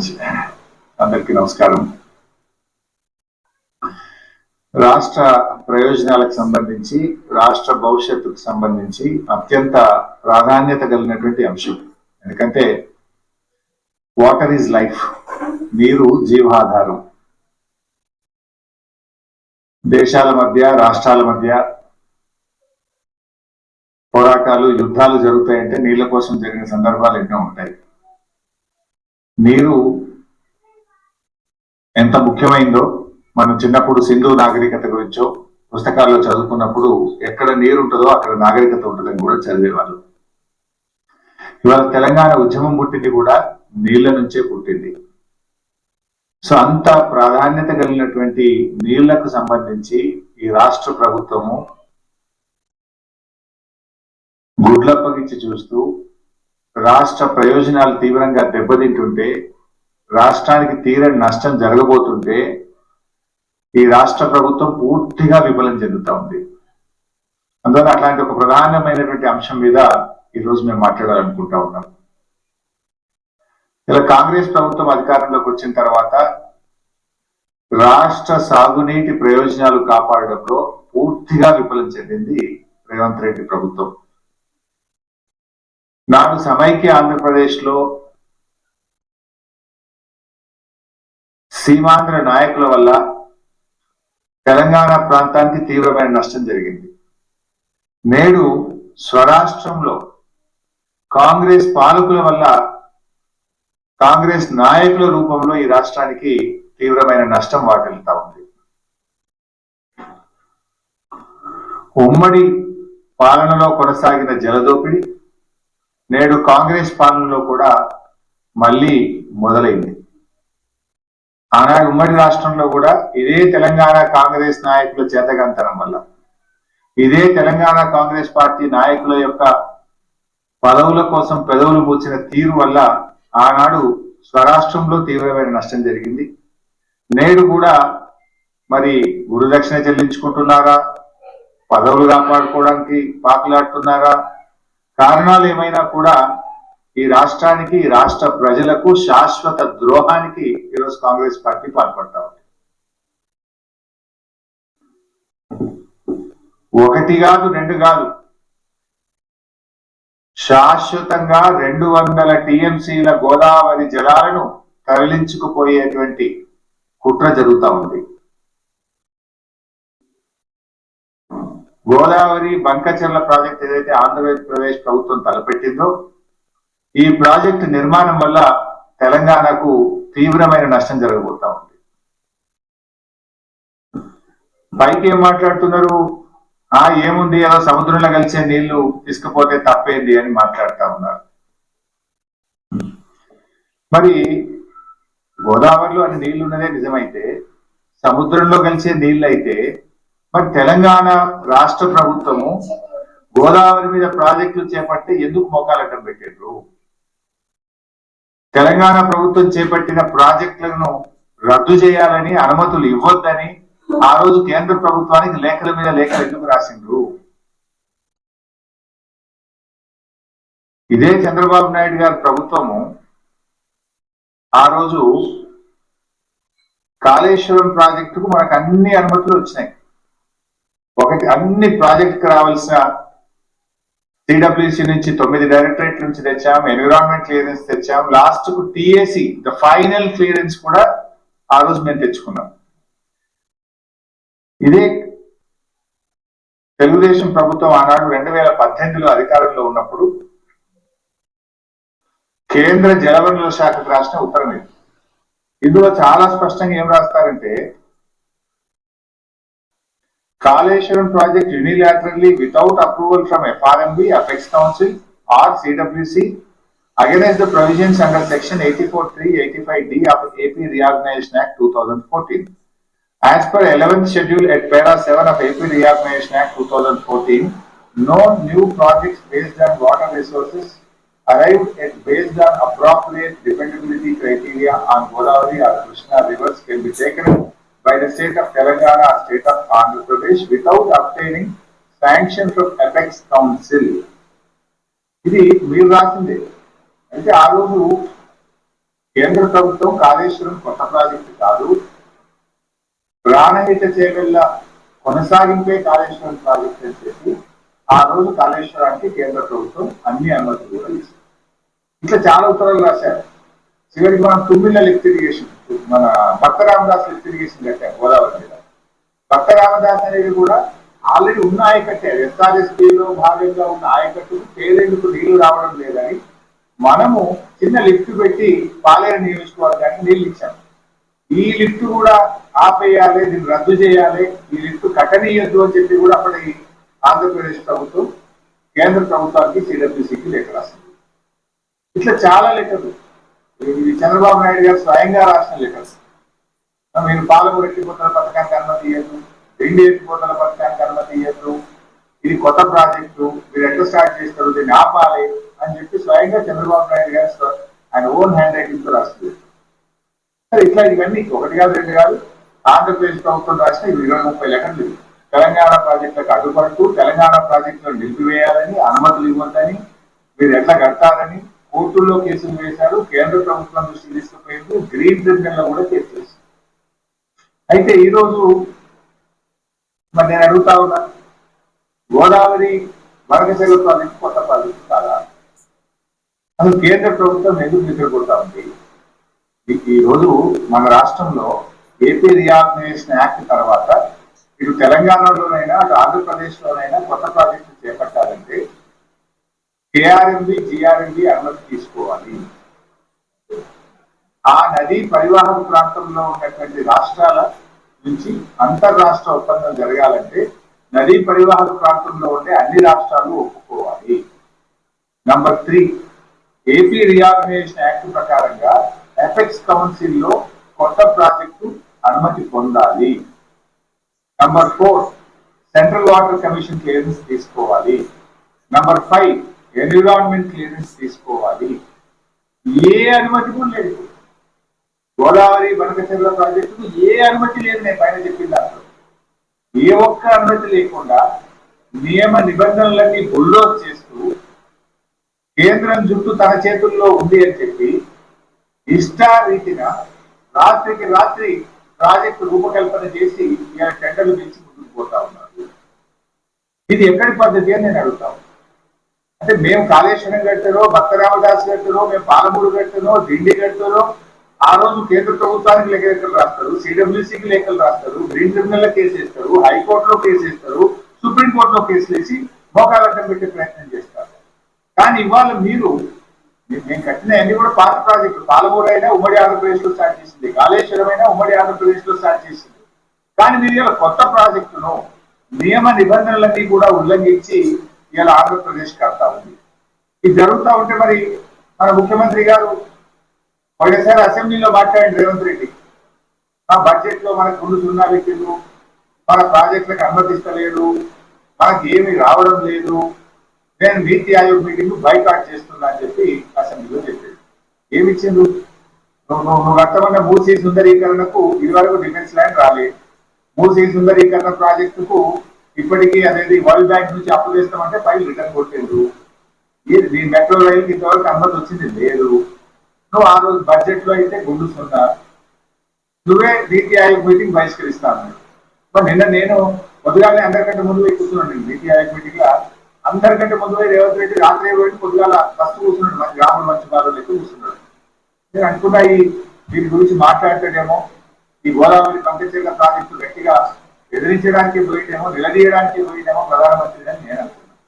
Much. అందరికీ నమస్కారం. రాష్ట్ర ప్రయోజనాలకు సంబంధించి, రాష్ట్ర భవిష్యత్తుకు సంబంధించి అత్యంత ప్రాధాన్యత కలిగినటువంటి అంశం. ఎందుకంటే వాటర్ ఈజ్ లైఫ్, నీరు జీవాధారం. దేశాల మధ్య, రాష్ట్రాల మధ్య పోరాటాలు, యుద్ధాలు జరుగుతాయంటే నీళ్ల కోసం జరిగిన సందర్భాలు ఎన్నో ఉంటాయి. నీరు ఎంత ముఖ్యమైందో మనం చిన్నప్పుడు సింధు నాగరికత గురించో పుస్తకాల్లో చదువుకున్నప్పుడు ఎక్కడ నీరు ఉంటుందో అక్కడ నాగరికత ఉంటుందని కూడా చదివేవాళ్ళు. ఇవాళ తెలంగాణ ఉద్యమం పుట్టింది కూడా నీళ్ల నుంచే పుట్టింది. సో అంత ప్రాధాన్యత కలిగినటువంటి నీళ్లకు సంబంధించి ఈ రాష్ట్ర ప్రభుత్వము గుడ్లప్పగించి చూస్తూ రాష్ట్ర ప్రయోజనాలు తీవ్రంగా దెబ్బతింటుంటే, రాష్ట్రానికి తీరని నష్టం జరగబోతుంటే ఈ రాష్ట్ర ప్రభుత్వం పూర్తిగా విఫలం చెందుతా ఉంది. అందువల్ల అట్లాంటి ఒక ప్రధానమైనటువంటి అంశం మీద ఈరోజు మేము మాట్లాడాలనుకుంటా ఉన్నాం. ఇలా కాంగ్రెస్ ప్రభుత్వం అధికారంలోకి వచ్చిన తర్వాత రాష్ట్ర సాగునీటి ప్రయోజనాలు కాపాడడంలో పూర్తిగా విఫలం చెందింది రేవంత్ రెడ్డి ప్రభుత్వం. నాడు సమైక్య ఆంధ్రప్రదేశ్ లో సీమాంధ్ర నాయకుల వల్ల తెలంగాణ ప్రాంతానికి తీవ్రమైన నష్టం జరిగింది. నేడు స్వరాష్ట్రంలో కాంగ్రెస్ పాలకుల వల్ల, కాంగ్రెస్ నాయకుల రూపంలో ఈ రాష్ట్రానికి తీవ్రమైన నష్టం వాటిల్లుతా ఉంది. ఉమ్మడి పాలనలో కొనసాగిన జలదోపిడి నేడు కాంగ్రెస్ పాలనలో కూడా మళ్ళీ మొదలైంది. ఆనాడు ఉమ్మడి రాష్ట్రంలో కూడా ఇదే తెలంగాణ కాంగ్రెస్ నాయకుల చేతగంతనం వల్ల, ఇదే తెలంగాణ కాంగ్రెస్ పార్టీ నాయకుల యొక్క పదవుల కోసం పెదవులు మూసిన తీరు వల్ల ఆనాడు స్వరాష్ట్రంలో తీవ్రమైన నష్టం జరిగింది. నేడు కూడా మరి గురుదక్షిణ చెల్లించుకుంటున్నారా, పదవులు కాపాడుకోవడానికి పాకులాడుతున్నారా, కారణాలు ఏమైనా కూడా ఈ రాష్ట్రానికి, రాష్ట్ర ప్రజలకు శాశ్వత ద్రోహానికి ఈరోజు కాంగ్రెస్ పార్టీ పాల్పడతా ఉంది. ఒకటి కాదు, రెండు కాదు, శాశ్వతంగా 200 టీఎంసీల గోదావరి జలాలను తరలించుకుపోయేటువంటి కుట్ర జరుగుతూ ఉంది. గోదావరి బంకచెర్ల ప్రాజెక్ట్ ఏదైతే ఆంధ్రప్రదేశ్ ప్రభుత్వం తలపెట్టిందో, ఈ ప్రాజెక్టు నిర్మాణం వల్ల తెలంగాణకు తీవ్రమైన నష్టం జరగబోతా ఉంది. పైకి ఏం మాట్లాడుతున్నారు, ఏముంది, ఏదో సముద్రంలో కలిసే నీళ్లు తీసుకుపోతే తప్పేంది అని మాట్లాడుతా ఉన్నారు. మరి గోదావరిలో అన్ని నీళ్లు ఉన్నదే నిజమైతే, సముద్రంలో కలిసే నీళ్లు అయితే మరి తెలంగాణ రాష్ట్ర ప్రభుత్వము గోదావరి మీద ప్రాజెక్టులు చేపట్టి ఎందుకు మోకాలడ్డం పెట్టారు? తెలంగాణ ప్రభుత్వం చేపట్టిన ప్రాజెక్టులను రద్దు చేయాలని, అనుమతులు ఇవ్వొద్దని ఆ రోజు కేంద్ర ప్రభుత్వానికి లేఖల మీద లేఖలు ఎందుకు రాసిండ్రు? ఇదే చంద్రబాబు నాయుడు గారి ప్రభుత్వము ఆ రోజు కాళేశ్వరం ప్రాజెక్టుకు మనకు అన్ని అనుమతులు వచ్చినాయి. ఒకటి, అన్ని ప్రాజెక్టుకు రావాల్సిన సిడబ్ల్యూసి నుంచి 9 డైరెక్టరేట్ నుంచి తెచ్చాం, ఎన్విరాన్మెంట్ క్లియరెన్స్ తెచ్చాం, లాస్ట్ కు టిఏసి ద ఫైనల్ క్లియరెన్స్ కూడా ఆ రోజు మేము తెచ్చుకున్నాం. ఇదే తెలుగుదేశం ప్రభుత్వం ఆనాడు 2018లో అధికారంలో ఉన్నప్పుడు కేంద్ర జలవనరుల శాఖకు రాసిన ఉత్తరం ఇది. ఇందులో చాలా స్పష్టంగా ఏం రాస్తారంటే, Kaleshwaram project unilaterally without approval from FRMB, Apex Council or CWC against the provisions under section 84(3), 85(d) of AP Reorganization Act 2014. As per 11th schedule at para 7 of AP Reorganization Act 2014, no new projects based on water resources arrived at based on appropriate dependability criteria on Godavari or Krishna rivers can be taken by the state of Telangana or state of Andhra Pradesh without obtaining sanction from Apex Council. ఇది మీరు రాసిందే. అంటే ఆ రోజు కేంద్ర ప్రభుత్వం కాళేశ్వరం కొత్త project కాదు, Pranahita Chevella కొనసాగింపే Kaleshwaram project అని చెప్పి ఆ రోజు కాళేశ్వరానికి కేంద్ర ప్రభుత్వం అన్ని అనుమతులు కూడా ఇస్తుంది. ఇట్లా చాలా ఉత్తరాలు రాశారు. చివరికి మనం తుమ్మిళ్ళ లిఫ్ట్ ఇరిగేషన్, మన భక్త రామదాస్ లిఫ్ట్ ఇరిగేషన్ కట్టాం గోదావరి మీద. భక్త రామదాస్ అనేది కూడా ఆల్రెడీ ఉన్న ఆయకట్టే, ఎస్ఆర్ఎస్పీలో భాగంగా ఉన్న ఆయకట్టుకు పేదెందుకు నీళ్లు రావడం లేదని మనము చిన్న లిఫ్ట్ పెట్టి పాలేరు నియోజకవర్గానికి నీళ్లు ఇచ్చాము. ఈ లిఫ్ట్ కూడా ఆపేయాలి, దీన్ని రద్దు చేయాలి, ఈ లిఫ్ట్ కట్టనీయద్దు అని చెప్పి కూడా అప్పటి ఆంధ్రప్రదేశ్ ప్రభుత్వం కేంద్ర ప్రభుత్వానికి సిడబ్ల్యూసీకి లెటర్ రాసింది. ఇట్లా చాలా లెటర్లు, ఇది చంద్రబాబు నాయుడు గారు స్వయంగా రాసిన లెటర్స్. మీరు పాలమూరు ఎత్తిపోతల పథకానికి అనుమతి ఇవ్వద్దు, రెండు ఎత్తిపోతల పథకానికి అనుమతి ఇవ్వద్దు, ఇది కొత్త ప్రాజెక్టు, మీరు ఎట్లా స్టార్ట్ చేస్తారు, దీన్ని ఆపాలి అని చెప్పి స్వయంగా చంద్రబాబు నాయుడు గారు ఆయన ఓన్ హ్యాండ్ రైటింగ్ తో రాస్తుంది. ఇట్లా ఇవన్నీ ఒకటి కాదు రెండు కాదు, ఆంధ్రప్రదేశ్ ప్రభుత్వం రాసిన 20-30 లెటర్లు. తెలంగాణ ప్రాజెక్టులకు అడ్డుపడుతూ తెలంగాణ ప్రాజెక్టులను నిలిపివేయాలని, అనుమతులు ఇవ్వద్దని, మీరు ఎట్లా కడతారని కోర్టుల్లో కేసులు వేశారు. కేంద్ర ప్రభుత్వం దృష్టి తీసుకుపోయింది, గ్రీన్ ట్రిబ్యునల్ లో కూడా కేసు చేశారు. అయితే ఈరోజు మరి నేను అడుగుతా ఉన్నా, గోదావరి వరదశైల ప్రాజెక్టు కొత్త ప్రాజెక్టు కాదా? అసలు కేంద్ర ప్రభుత్వం ఎందుకు నిద్రపోతా ఉంది? ఈ రోజు మన రాష్ట్రంలో ఏపీ రీఆర్గనైజేషన్ యాక్ట్ తర్వాత ఇటు తెలంగాణలోనైనా అటు ఆంధ్రప్రదేశ్ లోనైనా కొత్త ప్రాజెక్టు చేపట్టాలంటే కేఆర్ఎంబి జిఆర్ఎంబి అనుమతి తీసుకోవాలి. ఆ నదీ పరివాహక ప్రాంతంలో ఉన్నటువంటి రాష్ట్రాల నుంచి అంతర్రాష్ట్ర ఒప్పందం జరగాలంటే నదీ పరివాహక ప్రాంతంలో ఉండే అన్ని రాష్ట్రాలు ఒప్పుకోవాలి. నంబర్ 3, ఏపీ రీఆర్గనైజేషన్ యాక్ట్ ప్రకారంగా ఎపెక్స్ కౌన్సిల్ లో కొత్త ప్రాజెక్టు అనుమతి పొందాలి. Number 4, central water commission clearance తీసుకోవాలి. నంబర్ 5, ఎన్విరాన్మెంట్ క్లియరెన్స్ తీసుకోవాలి. ఏ అనుమతి కూడా లేదు. గోదావరి బనకచెర్ల ప్రాజెక్టుకు ఏ అనుమతి లేదు. నేను పైన చెప్పిన దాంట్లో ఏ ఒక్క అనుమతి లేకుండా నియమ నిబంధనలన్నీ బుల్డోజ్ చేస్తూ కేంద్రం జుట్టు తన చేతుల్లో ఉంది అని చెప్పి ఇష్టారీతిన రాత్రికి రాత్రి ప్రాజెక్టు రూపకల్పన చేసి ఇలా టెండర్లు పెంచి ముందుకు పోతా ఉన్నారు. ఇది ఎక్కడి పద్ధతి అని నేను అడుగుతాను. అంటే మేము కాళేశ్వరం కట్టారో, భక్త రామదాస్ కట్టారో, మేము పాలమూరు కట్టారో, దిండి కట్టారో, ఆ రోజు కేంద్ర ప్రభుత్వానికి లెక్కలు రాస్తారు, సిడబ్ల్యూసీకి లెక్కలు రాస్తారు, గ్రీన్ ట్రిబ్యునల్ కేసు వేస్తారు, హైకోర్టులో కేసు వేస్తారు, సుప్రీంకోర్టులో కేసులు వేసి మోకాలడ్డం పెట్టే ప్రయత్నం చేస్తారు. కానీ ఇవాళ మీరు మేము కట్టిన అన్ని కూడా పాత ప్రాజెక్టులు. పాలమూరు అయినా ఉమ్మడి ఆంధ్రప్రదేశ్ లో స్టార్ట్ చేసింది, కాళేశ్వరం అయినా ఉమ్మడి ఆంధ్రప్రదేశ్ లో స్టార్ట్ చేసింది. కానీ మీరు ఇలా కొత్త ప్రాజెక్టును నియమ నిబంధనలన్నీ కూడా ఉల్లంఘించి ఇలా ఆంధ్రప్రదేశ్ కడతా ఉంది. ఇది జరుగుతూ ఉంటే మరి మన ముఖ్యమంత్రి గారు ఒకసారి అసెంబ్లీలో మాట్లాడండి, రేవంత్ రెడ్డి ఆ బడ్జెట్ లో మనకు 2 పెట్టిండు, మన ప్రాజెక్టులకు అనుమతిస్తలేడు, మనకి ఏమి రావడం లేదు, నేను నీతి ఆయోగ్ మీటింగ్ బైకాట్ చేస్తున్నా అని చెప్పి అసెంబ్లీలో చెప్పాడు. ఏమిచ్చిండు? నువ్వు అర్థమన్న మూసీ సుందరీకరణకు ఇదివరకు డిఫెన్స్ ల్యాండ్ రాలేదు. మూసీ సుందరీకరణ ప్రాజెక్టుకు ఇప్పటికీ అనేది వరల్డ్ బ్యాంక్ నుంచి అప్పు చేస్తామంటే ఫైల్ రిటర్న్ కొట్టిండు. నీ మెట్రో రైలుకి ఇంతవరకు అనుమతి వచ్చింది లేదు. నువ్వు ఆ రోజు బడ్జెట్ లో అయితే గుండు సున్నా, నువ్వే నీతి ఆయోగ్ మీటింగ్ బహిష్కరిస్తాను. మరి నిన్న నేను పొద్దుగానే అందరికంటే ముందు పోయి కూర్చున్నాను. నీతి ఆయోగ్ మీటింగ్ లా అందరికంటే ముందు పోయి రేవంత్ రెడ్డి రాత్రి పోయి పొద్దుగాల ఫస్ట్ కూర్చున్నాడు, మంచి గ్రాములు మంచి బాగా లెక్క కూర్చున్నాడు. నేను అనుకున్నా వీటి గురించి మాట్లాడతాడేమో, ఈ గోదావరి పంకచర్ల ప్రాజెక్టు గట్టిగా ఎదిరించడానికి పోయినేమో, నిలదీయడానికి పోయినేమో ప్రధానమంత్రి అని నేను అనుకున్నాను.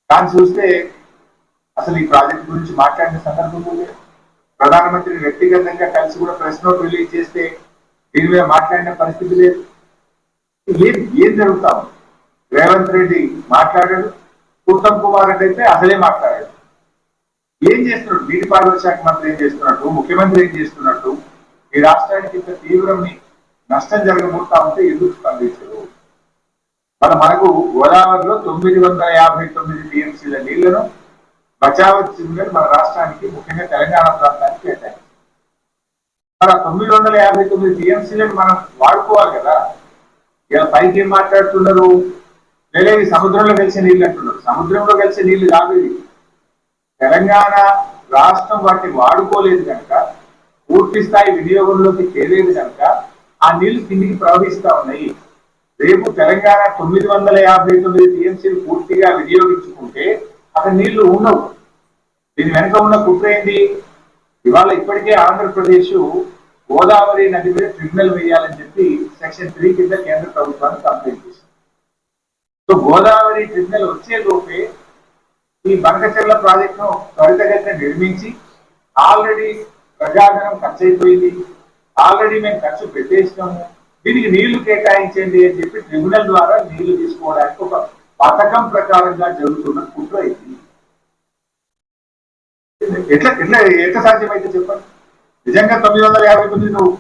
కానీ చూస్తే అసలు ఈ ప్రాజెక్టు గురించి మాట్లాడిన సందర్భం లేదు. ప్రధానమంత్రిని వ్యక్తిగతంగా కలిసి కూడా ప్రెస్ నోట్ రిలీజ్ చేస్తే దీని మీద మాట్లాడిన పరిస్థితి లేదు. ఏం జరుగుతాం? రేవంత్ రెడ్డి మాట్లాడాడు, ఉత్తమ్ కుమార్ రెడ్డి అయితే అసలే మాట్లాడాడు. ఏం చేస్తున్నాడు? నీటిపారుదల శాఖ మంత్రి ఏం చేస్తున్నట్టు, ముఖ్యమంత్రి ఏం చేస్తున్నట్టు, ఈ రాష్ట్రానికి ఇంత తీవ్రమైన నష్టం జరగబోతా ఉంటే ఎందుకు స్పందించరు? మనకు గోదావరిలో 959 టీఎంసీల నీళ్లను బచావచ్చిందని మన రాష్ట్రానికి, ముఖ్యంగా తెలంగాణ ప్రాంతానికి కేటాయించారు. మరి 959 టీఎంసీలను మనం వాడుకోవాలి కదా. ఇలా పైకి ఏం మాట్లాడుతున్నారు? లేదా ఇది సముద్రంలో కలిసే నీళ్ళు అంటున్నారు. సముద్రంలో కలిసే నీళ్లు కాదు. ఇది తెలంగాణ రాష్ట్రం వాటిని వాడుకోలేదు కనుక పూర్తి స్థాయి వినియోగంలోకి చేరేది కనుక ఆ నీళ్లు కిందికి ప్రవహిస్తా ఉన్నాయి. రేపు తెలంగాణ 959 టీఎంసీలు పూర్తిగా వినియోగించుకుంటే అక్కడ నీళ్లు ఉండవు. దీని వెనుక ఉన్న కుట్ర ఏంటి? ఇవాళ ఇప్పటికే ఆంధ్రప్రదేశ్ గోదావరి నది మీద ట్రిబ్యునల్ వేయాలని చెప్పి సెక్షన్ 3 కింద కేంద్ర ప్రభుత్వాన్ని కంప్లైంట్ చేసింది. సో గోదావరి ట్రిబ్యునల్ వచ్చే లోపే ఈ బనకచెర్ల ప్రాజెక్టును త్వరితగతిన నిర్మించి, ఆల్రెడీ ప్రజాధనం ఖర్చు అయిపోయింది, ఆల్రెడీ మేము ఖర్చు పెట్టేసినాము, దీనికి నీళ్లు కేటాయించండి అని చెప్పి ట్రిబ్యునల్ ద్వారా నీళ్లు తీసుకోవడానికి ఒక పథకం ప్రకారంగా జరుగుతున్న కుట్ర ఇది. ఎట్లా ఎట్లా ఎట్లా సాధ్యమైతే చెప్పండి? నిజంగా 959 నువ్వు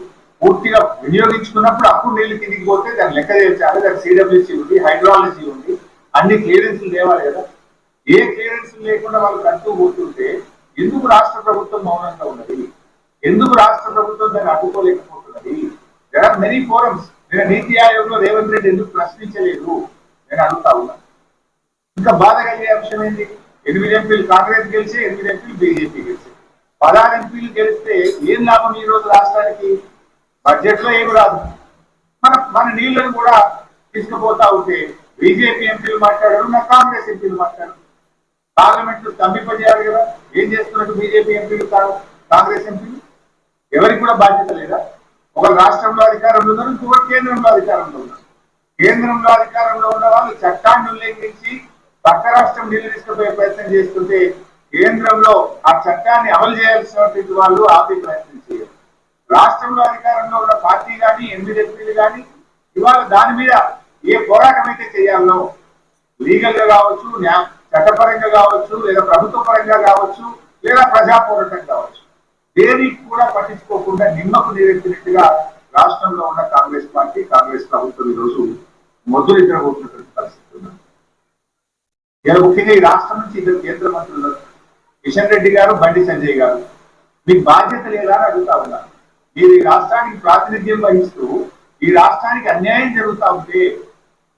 పూర్తిగా వినియోగించుకున్నప్పుడు అప్పుడు నీళ్లు కిందికి పోతే దాన్ని లెక్క చేయాలి, దానికి సిడబ్ల్యూసీ ఉంది, హైడ్రాలజీ ఉంది, అన్ని క్లియరెన్స్లు లేవాలి కదా. ఏ క్లియరెన్స్ లేకుండా వాళ్ళు కడుతూ పోతుంటే ఎందుకు రాష్ట్ర ప్రభుత్వం మౌనంగా ఉన్నది? ఎందుకు రాష్ట్ర ప్రభుత్వం దాన్ని అడ్డుకోలేకపోతున్నది? There are many forums. నేను నీతి ఆయోగ్ లో రేవంత్ రెడ్డి ఎందుకు ప్రశ్నించలేదు నేను అడుగుతా ఉన్నా. ఇంకా బాధ కలిగే అంశం ఏంటి? 8 ఎంపీలు కాంగ్రెస్ గెలిచి, 8 ఎంపీలు బీజేపీ గెలిచి, 16 ఎంపీలు గెలిస్తే ఏం లాభం ఈ రోజు రాష్ట్రానికి? బడ్జెట్ లో ఏమి రాదు. మన నీళ్లను కూడా తీసుకుపోతా ఉంటే బీజేపీ ఎంపీలు మాట్లాడారు, నా కాంగ్రెస్ ఎంపీలు మాట్లాడారు. పార్లమెంట్ లో స్తంభింపజేయాలి కదా. ఏం చేస్తున్నట్టు బీజేపీ ఎంపీలు కాదు, కాంగ్రెస్ ఎంపీలు? ఎవరికి కూడా బాధ్యత లేదా? ఒక రాష్ట్రంలో అధికారంలో ఉన్నారు, ఇంకొకటి కేంద్రంలో అధికారంలో ఉన్నారు. కేంద్రంలో అధికారంలో ఉన్న వాళ్ళు చట్టాన్ని ఉల్లంఘించి పక్క రాష్ట్రం నీళ్లు తీసుకుపోయే ప్రయత్నం చేస్తుంటే కేంద్రంలో ఆ చట్టాన్ని అమలు చేయాల్సినటువంటి వాళ్ళు ఆపే ప్రయత్నం చేయాలి. రాష్ట్రంలో అధికారంలో ఉన్న పార్టీ కానీ 8 ఎంపీలు కానీ ఇవాళ దాని మీద ఏ పోరాటం అయితే చేయాలో, లీగల్ గా కావచ్చు, చట్టపరంగా కావచ్చు, లేదా ప్రభుత్వ పరంగా కావచ్చు, లేదా ప్రజా పోరాటం కావచ్చు, దేనికి కూడా పట్టించుకోకుండా నిమ్మకు నీరెత్తినట్టుగా రాష్ట్రంలో ఉన్న కాంగ్రెస్ పార్టీ, కాంగ్రెస్ ప్రభుత్వం ఈరోజు మొదలు నిద్రపోతున్నటువంటి పరిస్థితి ఉంది. ఇలా ముఖ్యంగా ఈ రాష్ట్రం నుంచి 2 కేంద్ర మంత్రులు కిషన్ రెడ్డి గారు, బండి సంజయ్ గారు, మీకు బాధ్యత లేదా అని అడుగుతా ఉన్నారు. మీరు ఈ రాష్ట్రానికి ప్రాతినిధ్యం వహిస్తూ ఈ రాష్ట్రానికి అన్యాయం జరుగుతా ఉంటే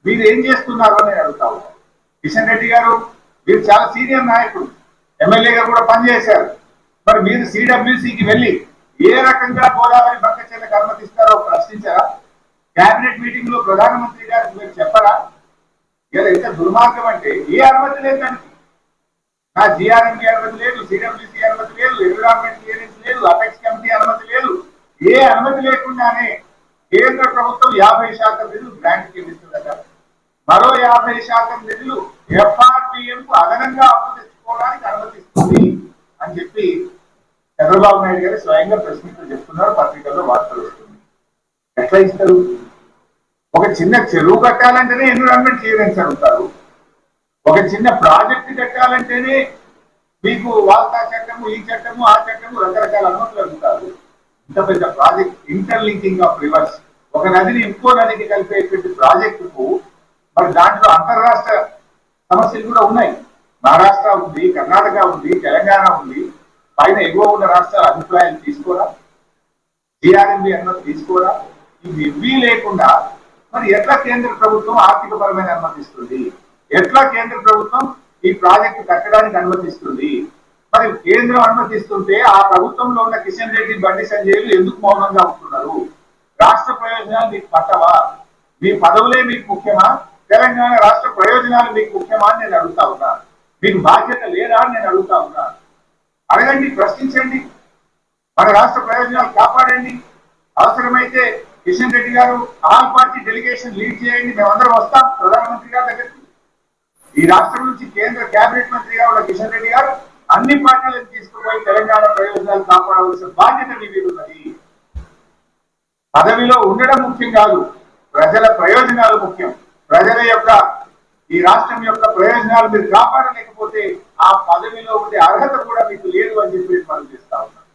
మీరు ఏం చేస్తున్నారు అని నేను అడుగుతా ఉన్నాను. కిషన్ రెడ్డి గారు మీరు చాలా సీనియర్ నాయకుడు, ఎమ్మెల్యేగా కూడా పనిచేశారు. మరి మీరు సిడబ్ల్యూసికి వెళ్ళి ఏ రకంగా గోదావరి బనకచెర్లకు అనుమతిస్తారో ప్రశ్నించారా? కేబినెట్ మీటింగ్ లో ప్రధానమంత్రి గారికి మీరు చెప్పరా? ఇలా ఎంత దుర్మార్గం అంటే ఏ అనుమతి లేదు దానికి. నా జిఆర్ఎంకి అనుమతి లేదు, సిడబ్ల్యూసి అనుమతి లేదు, ఎన్విరాన్మెంట్ క్లియరెన్స్ లేదు, అపెక్స్ కమిటీ అనుమతి లేదు. ఏ అనుమతి లేకుండానే కేంద్ర ప్రభుత్వం 50% నిధులు గ్రాంట్ చెల్లిస్తుందట. మరో 50% నిధులు ఎఫ్ఆర్బిఎం కు అదనంగా అప్పు తెచ్చుకోవడానికి అనుమతిస్తుంది అని చెప్పి చంద్రబాబు నాయుడు గారు స్వయంగా ప్రెస్ మీట్ లో చెప్తున్నారు, పత్రికల్లో వార్తలు వస్తుంది. ఎట్లా ఇస్తారు? ఒక చిన్న చెరువు కట్టాలంటేనే ఎన్విరాన్మెంట్ క్లియరెన్స్ అడుగుతారు, ఒక చిన్న ప్రాజెక్ట్ కట్టాలంటేనే మీకు వాల్తా చట్టము, ఈ చట్టము, ఆ చట్టము, రకరకాల అనుమతులు అడుగుతారు. ఇంత పెద్ద ప్రాజెక్ట్, ఇంటర్లింకింగ్ ఆఫ్ రివర్స్, ఒక నదిని ఇంకో నదికి కలిపేటువంటి ప్రాజెక్టుకు మరి దాంట్లో అంతర్రాష్ట్ర సమస్యలు కూడా ఉన్నాయి. మహారాష్ట్ర ఉంది, కర్ణాటక ఉంది, తెలంగాణ ఉంది. పైన ఎగువ ఉన్న రాష్ట్రాల అభిప్రాయాలు తీసుకోరా? జిఆర్ఎంబి అనుమతి తీసుకోరా? ఇవి లేకుండా మరి ఎట్లా కేంద్ర ప్రభుత్వం ఆర్థిక పరమైన అనుమతిస్తుంది? ఎట్లా కేంద్ర ప్రభుత్వం ఈ ప్రాజెక్టు కట్టడానికి అనుమతిస్తుంది? మరి కేంద్రం అనుమతిస్తుంటే ఆ ప్రభుత్వంలో ఉన్న కిషన్ రెడ్డి, బండి సంజయ్లు ఎందుకు మౌనంగా ఉంటున్నారు? రాష్ట్ర ప్రయోజనాలు మీకు పట్టవా? మీ పదవులే మీకు ముఖ్యమా? తెలంగాణ రాష్ట్ర ప్రయోజనాలు మీకు ముఖ్యమా అని నేను అడుగుతా ఉన్నా. మీకు బాధ్యత లేదా అని నేను అడుగుతా ఉన్నా. అడగండి, ప్రశ్నించండి, మన రాష్ట్ర ప్రయోజనాలు కాపాడండి. అవసరమైతే కిషన్ రెడ్డి గారు ఆల్ పార్టీ డెలిగేషన్ లీడ్ చేయండి, మేమందరం వస్తాం ప్రధానమంత్రి గారి దగ్గరికి. ఈ రాష్ట్రం నుంచి కేంద్ర కేబినెట్ మంత్రిగా ఉన్న కిషన్ రెడ్డి గారు అన్ని పార్టీలను తీసుకుపోయి తెలంగాణ ప్రయోజనాలు కాపాడవలసిన బాధ్యత మీ మీద ఉన్నది. పదవిలో ఉండడం ముఖ్యం కాదు, ప్రజల ప్రయోజనాలు ముఖ్యం. ప్రజల యొక్క, ఈ రాష్ట్రం యొక్క ప్రయోజనాలు మీరు కాపాడలేకపోతే ఆ పదవిలో ఉండే అర్హత కూడా మీకు లేదు అని చెప్పి మనం చేస్తా ఉన్నాం.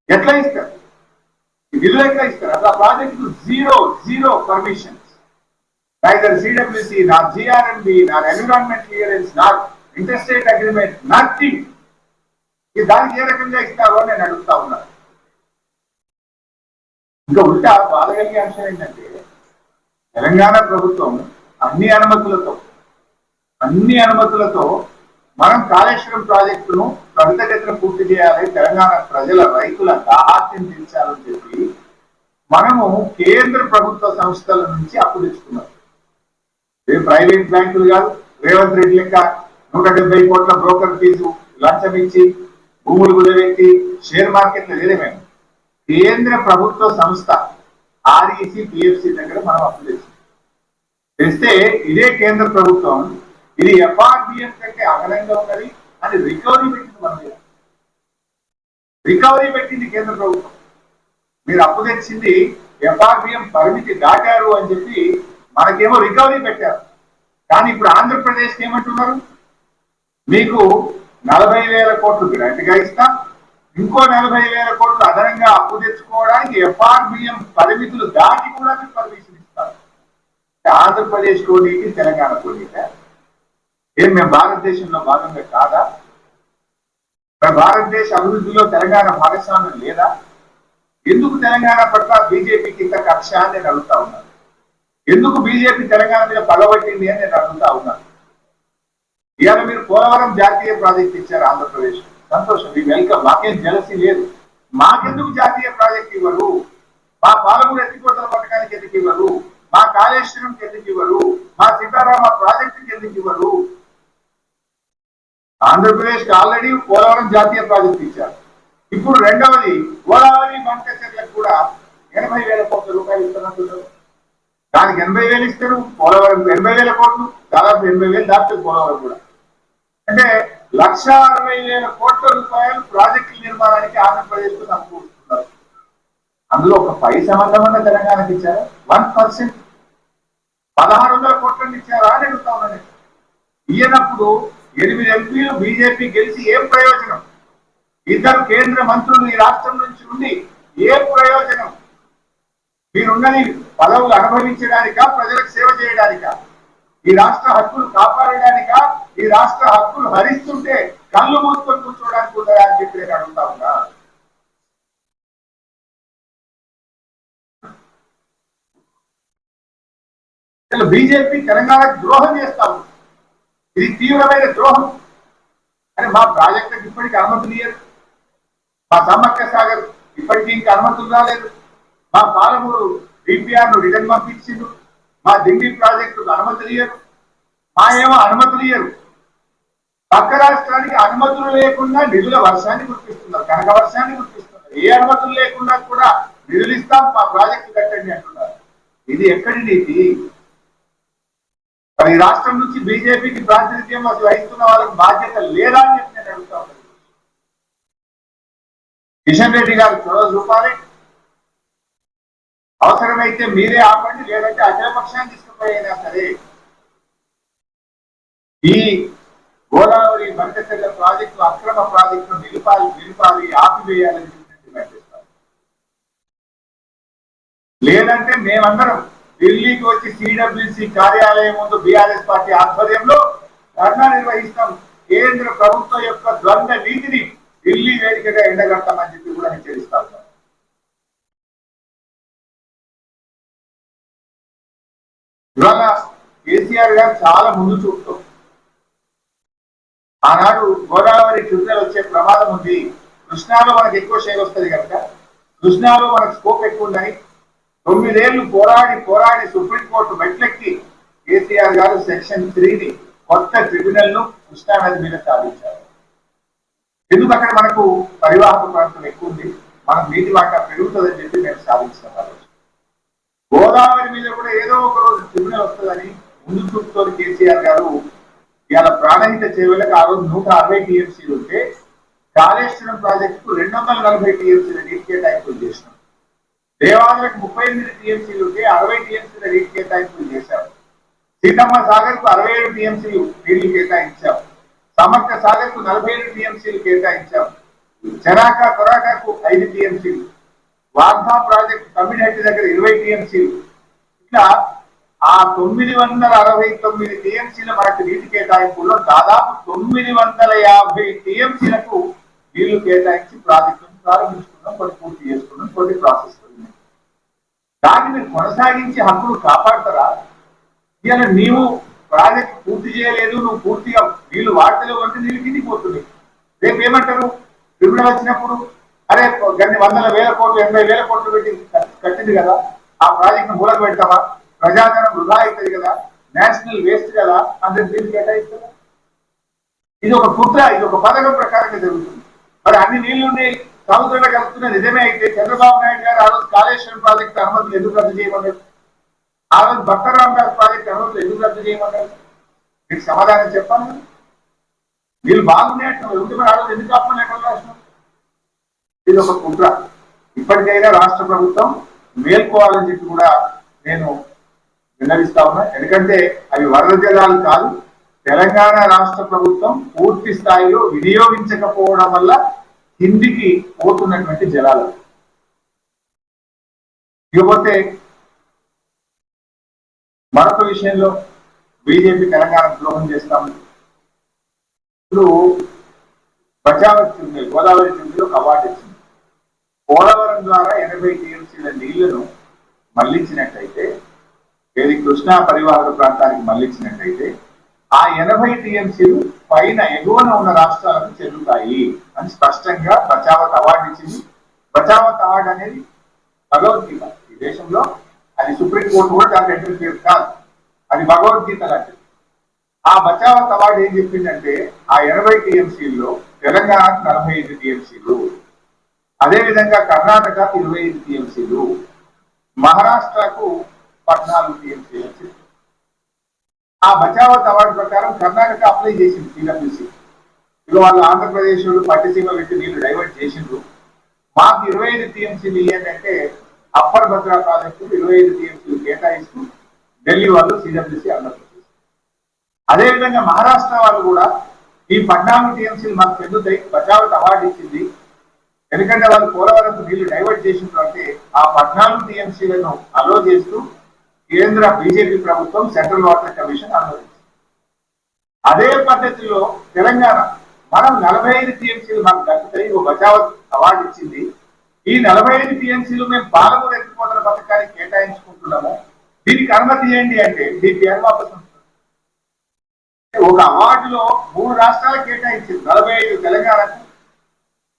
ఎట్లా ఇస్తారు? నిధులు ఎట్లా ఇస్తారు? అసలు ఆ project zero permissions, neither CWC, nor GRMB, nor environment clearance, nor interstate agreement, nothing. ఈ దానికి ఏ రకంగా ఇస్తారో నేను అడుగుతా ఉన్నా. ఇంకా ఉల్టా బాధ కలిగే అంశం ఏంటంటే తెలంగాణ ప్రభుత్వం అన్ని అనుమతులతో మనం కాళేశ్వరం ప్రాజెక్టును త్వరితగతిన పూర్తి చేయాలి, తెలంగాణ ప్రజల రైతుల దాహార్తిని తీర్చాలని చెప్పి మనము కేంద్ర ప్రభుత్వ సంస్థల నుంచి అప్పు తెచ్చుకున్నాం. ప్రైవేట్ బ్యాంకులు కాదు, రేవంత్ రెడ్డి లెక్క 170 కోట్ల బ్రోకర్ ఫీజు లంచం ఇచ్చి భూములు కుదబెట్టి షేర్ మార్కెట్లు లేదే. మేము కేంద్ర ప్రభుత్వ సంస్థ ఆర్ఈసి పిఎఫ్సి దగ్గర మనం అప్పు తెస్తే ఇదే కేంద్ర ప్రభుత్వం ఇది ఎఫ్ఆర్బిఎం కంటే అదనంగా ఉన్నది అని రికవరీ పెట్టింది. మన మీద రికవరీ పెట్టింది కేంద్ర ప్రభుత్వం. మీరు అప్పు తెచ్చింది ఎఫ్ఆర్బిఎం పరిమితి దాటారు అని చెప్పి మనకేమో రికవరీ పెట్టారు. కానీ ఇప్పుడు ఆంధ్రప్రదేశ్కి ఏమంటున్నారు, మీకు 40,000 కోట్లు గ్రాంట్గా ఇస్తాం, ఇంకో 40,000 కోట్లు అదనంగా అప్పు తెచ్చుకోవడానికి ఎఫ్ఆర్బిఎం పరిమితులు దాటి కూడా మీకు పర్మిషన్ ఇస్తారు. ఆంధ్రప్రదేశ్ కోనీకి తెలంగాణ కోనీక ఏం మేము భారతదేశంలో భాగంగా కాదా? భారతదేశ అభివృద్ధిలో తెలంగాణ భాగస్వామ్యం లేదా? ఎందుకు తెలంగాణ పట్ల బీజేపీకి ఇంత కక్ష అని నేను అడుగుతా ఉన్నాను. ఎందుకు బీజేపీ తెలంగాణ మీద పగబట్టింది అని నేను అడుగుతా ఉన్నాను. ఇవాళ మీరు పోలవరం జాతీయ ప్రాజెక్ట్ ఇచ్చారు ఆంధ్రప్రదేశ్, సంతోషం, మీ వెల్కమ్, మాకేం జలసి లేదు. మాకెందుకు జాతీయ ప్రాజెక్ట్ ఇవ్వరు? మా పాలమూరు ఎత్తిపోతల పథకానికి ఎందుకు ఇవ్వరు? మా కాళేశ్వరంకి ఎందుకు ఇవ్వరు? మా సీతారామ ప్రాజెక్టుకి ఎందుకు ఇవ్వరు? ఆంధ్రప్రదేశ్ కి ఆల్రెడీ పోలవరం జాతీయ ప్రాజెక్ట్ ఇచ్చారు. ఇప్పుడు రెండవది గోదావరి మంటచెర్లకు కూడా 80,000 కోట్ల రూపాయలు ఇస్తున్నట్టు. దానికి 80,000 ఇస్తారు, పోలవరం 80,000 కోట్లు, దాదాపు 80,000 దాటుతుంది పోలవరం కూడా. అంటే 1,60,000 కోట్ల రూపాయలు ప్రాజెక్టుల నిర్మాణానికి ఆంధ్రప్రదేశ్ కు సమకూరుస్తున్నారు. అందులో ఒక పై సంబంధమైన తెలంగాణకి ఇచ్చారా? 1%, 1,600 కోట్లను ఇచ్చారా అని అడుగుతా ఉన్నాను. ఈయనప్పుడు 8 ఎంపీలు బీజేపీ గెలిచి ఏం ప్రయోజనం? 2 కేంద్ర మంత్రులు ఈ రాష్ట్రం నుంచి ఉండి ఏ ప్రయోజనం? మీరున్నది పదవులు అనుభవించడానికా, ప్రజలకు సేవ చేయడానికా? ఈ రాష్ట్ర హక్కులు కాపాడడానికా? ఈ రాష్ట్ర హక్కులు హరిస్తుంటే కళ్ళు మూసుకొని కూర్చోడానికి ఉందా అని చెప్పి నేను అడుగుతా ఉన్నా. బీజేపీ తెలంగాణకు ద్రోహం చేస్తా ఉంది. ఇది తీవ్రమైన ద్రోహం. అని మా ప్రాజెక్టులకు ఇప్పటికీ అనుమతులు ఇయ్యరు. మా సమ్మక్క సాగర్ ఇప్పటికీ ఇంకా అనుమతులు రాలేదు. మా పాలమూరు డిపిఆర్ ను రిటర్న్ పంపించిండు. మా దిండి ప్రాజెక్టుకు అనుమతులు ఇయ్యరు. మా ఏమో అనుమతులు ఇయ్యరు. పక్క రాష్ట్రానికి అనుమతులు లేకుండా నిధుల వర్షాన్ని గుర్తిస్తున్నారు, కనక వర్షాన్ని గుర్తిస్తున్నారు. ఏ అనుమతులు లేకుండా కూడా నిధులు ఇస్తాం, మా ప్రాజెక్టు కట్టండి అంటున్నారు. ఇది ఎక్కడి నీతి? మరి ఈ రాష్ట్రం నుంచి బీజేపీకి ప్రాతినిధ్యం వహిస్తున్న వాళ్ళకి బాధ్యత లేదా అని చెప్పి నేను అడుగుతా ఉన్నాను. కిషన్ రెడ్డి గారు చొరవ చూపాలి. అవసరమైతే మీరే ఆపండి, లేదంటే అఖిలపక్షాన్ని తీసుకుపోయినా సరే ఈ గోదావరి మంటచెర్ల ప్రాజెక్టు అక్రమ ప్రాజెక్టును నిలిపాలి, ఆపివేయాలని డిమాండ్ చేస్తారు. లేదంటే మేమందరం ఢిల్లీకి వచ్చి సిడబ్ల్యూసి కార్యాలయం ముందు బీఆర్ఎస్ పార్టీ ఆధ్వర్యంలో ధర్నా నిర్వహిస్తాం. కేంద్ర ప్రభుత్వం యొక్క ద్వంద్వ నీతిని ఢిల్లీ వేదికగా ఎండగడతామని చెప్పి కూడా హెచ్చరిస్తా ఉన్నాం. ఇవాళ కేసీఆర్ గారు చాలా ముందు చూపుతాం. ఆనాడు గోదావరి ట్రిబ్యునల్ వచ్చే ప్రమాదం ఉంది, కృష్ణాలో మనకు ఎక్కువ షేర్ వస్తుంది కనుక కృష్ణాలో మనకు స్కోప్ ఎక్కువ ఉన్నాయి. 9 ఏళ్లు పోరాడి సుప్రీంకోర్టు మెట్లెక్కి కేసీఆర్ గారు సెక్షన్ 3ని కొత్త ట్రిబ్యునల్ ను కృష్ణా నది మీద సాధించారు. ఎందుకు? అక్కడ మనకు పరివాహక ప్రాంతం ఎక్కువ ఉంది, మనకు నీటి వాటా పెరుగుతుందని చెప్పి మేము సాధించిన వాళ్ళు. గోదావరి మీద కూడా ఏదో ఒక రోజు ట్రిబ్యునల్ వస్తుందని ముందు చూపుతో కేసీఆర్ గారు ఇవాళ ప్రాణహిత చేవలకు ఆ రోజు 160 టీఎంసీలు ఉంటే కాళేశ్వరం ప్రాజెక్టుకు 240 టీఎంసీల నీటి కేటాయింపులు చేసినాం. దేవాలయాలకు 38 టీఎంసీలు ఉంటే 60 టీఎంసీల నీటి కేటాయింపులు చేశారు. సీతమ్మ సాగర్ కు 67 టీఎంసీలు నీళ్లు కేటాయించాం. సమర్థ సాగర్ కు 47 టీఎంసీలు కేటాయించాం. చెరాక కొరాకాకు 5 టీఎంసీలు, వార్ధా ప్రాజెక్టు తమిళహట్టి దగ్గర 20 టీఎంసీలు. ఇట్లా ఆ 969 టీఎంసీల మనకు నీటి కేటాయింపుల్లో దాదాపు 950 టీఎంసీలకు నీళ్లు కేటాయించి ప్రాజెక్టును ప్రారంభించుకున్నాం, కొన్ని పూర్తి చేసుకున్నాం, కొన్ని ప్రాసెస్ ఉన్నాయి. దాన్ని మీరు కొనసాగించి హక్కులు కాపాడతారా? ఇవాళ నీవు ప్రాజెక్ట్ పూర్తి చేయలేదు, నువ్వు పూర్తిగా నీళ్లు వాడతలేవు అంటే నీళ్ళు కిందికి పోతుంది. రేపు ఏమంటారు ట్రిబ్యునల్ వచ్చినప్పుడు, అరే గన్ని 100,000 కోట్లు 80,000 కోట్లు పెట్టి కట్టింది కదా, ఆ ప్రాజెక్ట్ ను మూలకు పెడతావా, ప్రజాధనం వృధా అవుతుంది కదా, నేషనల్ వేస్ట్ కదా, అందరికి నీళ్ళు కేటాయిస్తుందా? ఇది ఒక కుట్ర, ఇది ఒక పథకం ప్రకారంగా జరుగుతుంది. మరి అన్ని నీళ్లుండి సముద్రంలో కలుపుతున్న నిజమే అయితే చంద్రబాబు నాయుడు గారు ఆ రోజు కాళేశ్వరం ప్రాజెక్టు అనుమతులు ఎందుకు రద్దు చేయమన్నారు? ఆ రోజు భక్తరామ్ గారి ప్రాజెక్టు అనుమతులు ఎందుకు రద్దు చేయమన్నారు? మీకు సమాధానం చెప్పాలి. వీళ్ళు బాగున్నాయట ఎందుకు ఆ రోజు ఎందుకు ఆపమని ఎక్కడ రాష్ట్రం? ఇది ఒక కుట్ర. ఇప్పటికైనా రాష్ట్ర ప్రభుత్వం మేల్కోవాలని చెప్పి కూడా నేను విన్నవిస్తా ఉన్నా. ఎందుకంటే అవి వరద జలాలు కాదు, తెలంగాణ రాష్ట్ర ప్రభుత్వం పూర్తి స్థాయిలో వినియోగించకపోవడం వల్ల కిందికి పోతున్నటువంటి జలాలు. ఇకపోతే మరొక విషయంలో బీజేపీ తెలంగాణ ద్రోహం చేస్తాము. ఇప్పుడు బచావతి గోదావరి జిల్లాలో ఒక అవార్డు ఇచ్చింది. పోలవరం ద్వారా 80 టీఎంసీల నీళ్లను మళ్లించినట్టయితే, ఏది కృష్ణా పరివాహక ప్రాంతానికి మళ్లించినట్టయితే ఆ 80 టీఎంసీలు పైన ఎగువన ఉన్న రాష్ట్రాలకు చెల్లుతాయి అని స్పష్టంగా బచావత్ అవార్డు ఇచ్చింది. బచావత్ అవార్డు అనేది భగవద్గీత. ఈ దేశంలో అది సుప్రీంకోర్టు కూడా దానికి ఇంటర్ఫియర్ కాదు, అది భగవద్గీత లాంటిది. ఆ బచావత్ అవార్డు ఏం చెప్పిందంటే ఆ 80 టీఎంసీల్లో తెలంగాణకు 45 టీఎంసీలు, అదేవిధంగా కర్ణాటకకు 25 టీఎంసీలు, మహారాష్ట్రకు 14 టీఎంసీలు. ఆ బచావత్ అవార్డు ప్రకారం కర్ణాటక అప్లై చేసింది సిడబ్ల్యూసి. ఇక వాళ్ళు ఆంధ్రప్రదేశ్ పట్టిసీమ పెట్టి నీళ్లు డైవర్ట్ చేసిండ్రు, మాకు 25 టీఎంసీలు ఇయ్యంటే అప్పర్ భద్రా ప్రాజెక్టు 25 టీఎంసీలు కేటాయిస్తూ ఢిల్లీ వాళ్ళు సిడబ్ల్యూసి అన్నారు. అదేవిధంగా మహారాష్ట్ర వాళ్ళు కూడా ఈ 14 టీఎంసీలు మాకు చెందుతాయి, బచావత్ అవార్డు ఇచ్చింది. ఎందుకంటే వాళ్ళు పోలవరంకు నీళ్లు డైవర్ట్ చేసిండ్రు అంటే ఆ 14 టీఎంసీలను అలో చేస్తూ కేంద్ర బీజేపీ ప్రభుత్వం సెంట్రల్ వాటర్ కమిషన్ అనుమతించింది. అదే పద్ధతిలో తెలంగాణ మనం 45 టీఎంసీలు మాకు దక్కుతాయి, ఓ బచావత్ అవార్డు ఇచ్చింది. ఈ 45 టీఎంసీలు మేము పాలమూరు ఎత్తిపోతల పథకానికి కేటాయించుకుంటున్నాము, దీనికి అనుమతి చేయండి అంటే డిపిఆర్ వాపసు ఉంటుంది. ఒక అవార్డులో 3 రాష్ట్రాలకు కేటాయించింది, 45 తెలంగాణకు,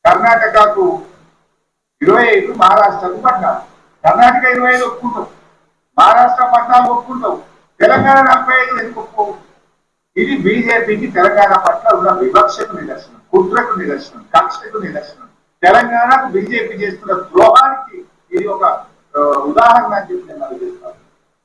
కర్ణాటకకు 25, మహారాష్ట్రకు 14. కర్ణాటక 25 ఒప్పుకుంటాం, మహారాష్ట్ర 14 ఒప్పుకుంటాం, తెలంగాణ 45 ఎందుకు ఒప్పుకోవు? ఇది బీజేపీకి తెలంగాణ పట్ల ఉన్న వివక్షకు నిదర్శనం, కుట్రకు నిదర్శనం, కక్షకు నిదర్శనం. తెలంగాణకు బీజేపీ చేస్తున్న ద్రోహానికి ఇది ఒక ఉదాహరణ అని చెప్పి నేను చేస్తాను.